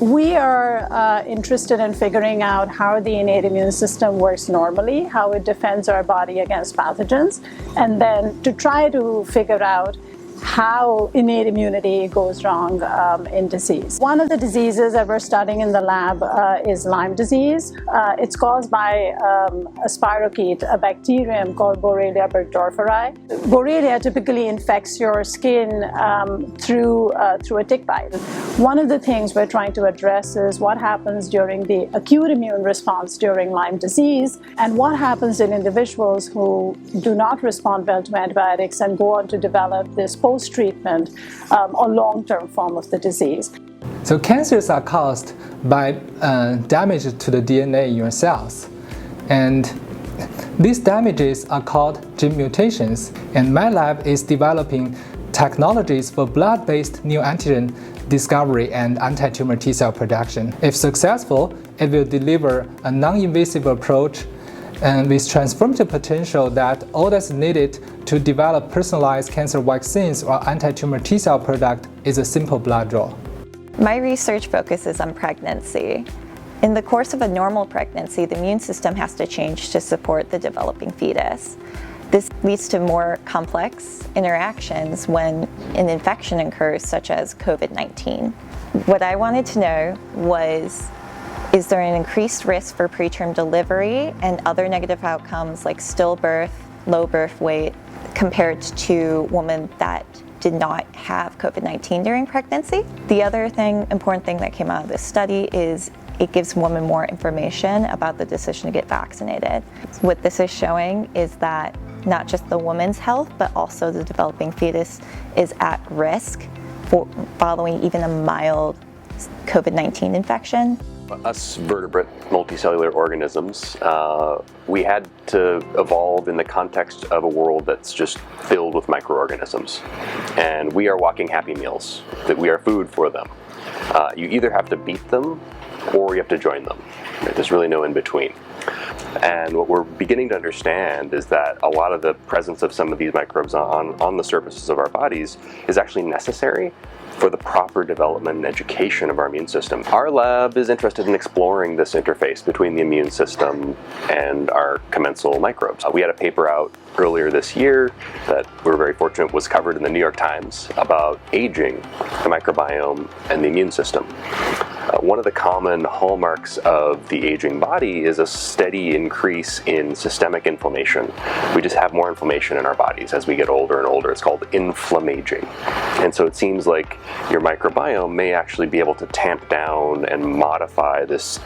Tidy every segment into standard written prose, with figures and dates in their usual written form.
We are interested in figuring out how the innate immune system works normally, how it defends our body against pathogens, and then to try to figure out how innate immunity goes wrong in disease. One of the diseases that we're studying in the lab is Lyme disease. It's caused by a spirochete, a bacterium called Borrelia burgdorferi. Borrelia typically infects your skin through a tick bite. One of the things we're trying to address is what happens during the acute immune response during Lyme disease, and what happens in individuals who do not respond well to antibiotics and go on to develop this post-treatment or long-term form of the disease. So cancers are caused by damage to the DNA in your cells. And these damages are called gene mutations. And my lab is developing technologies for blood-based neoantigen discovery and anti-tumor T-cell production. If successful, it will deliver a non-invasive approach and with transformative potential that all that's needed to develop personalized cancer vaccines or anti-tumor T-cell product is a simple blood draw. My research focuses on pregnancy. In the course of a normal pregnancy, the immune system has to change to support the developing fetus. This leads to more complex interactions when an infection occurs, such as COVID-19. What I wanted to know was, is there an increased risk for preterm delivery and other negative outcomes like stillbirth, low birth weight, compared to women that did not have COVID-19 during pregnancy? The other important thing that came out of this study is it gives women more information about the decision to get vaccinated. What this is showing is that not just the woman's health, but also the developing fetus is at risk for following even a mild COVID-19 infection. Us vertebrate multicellular organisms, we had to evolve in the context of a world that's just filled with microorganisms. And we are walking happy meals, that we are food for them. You either have to beat them or you have to join them. There's really no in between. And what we're beginning to understand is that a lot of the presence of some of these microbes on the surfaces of our bodies is actually necessary for the proper development and education of our immune system. Our lab is interested in exploring this interface between the immune system and our commensal microbes. We had a paper out earlier this year that we're very fortunate was covered in the New York Times about aging, the microbiome, and the immune system. One of the common hallmarks of the aging body is a steady increase in systemic inflammation. We just have more inflammation in our bodies as we get older and older. It's called inflammaging. And so it seems like your microbiome may actually be able to tamp down and modify this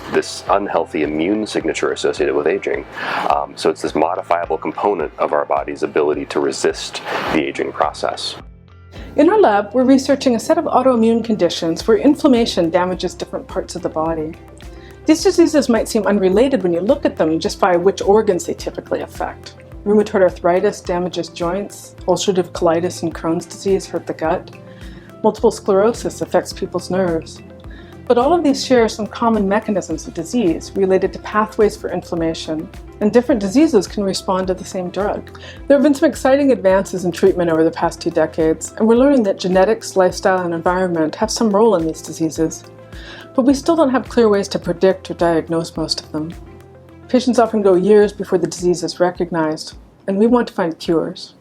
unhealthy immune signature associated with aging. So it's this modifiable component of our body's ability to resist the aging process. In our lab, we're researching a set of autoimmune conditions where inflammation damages different parts of the body. These diseases might seem unrelated when you look at them just by which organs they typically affect. Rheumatoid arthritis damages joints, ulcerative colitis and Crohn's disease hurt the gut, multiple sclerosis affects people's nerves. But all of these share some common mechanisms of disease related to pathways for inflammation, and different diseases can respond to the same drug. There have been some exciting advances in treatment over the past 2 decades, and we're learning that genetics, lifestyle, and environment have some role in these diseases. But we still don't have clear ways to predict or diagnose most of them. Patients often go years before the disease is recognized, and we want to find cures.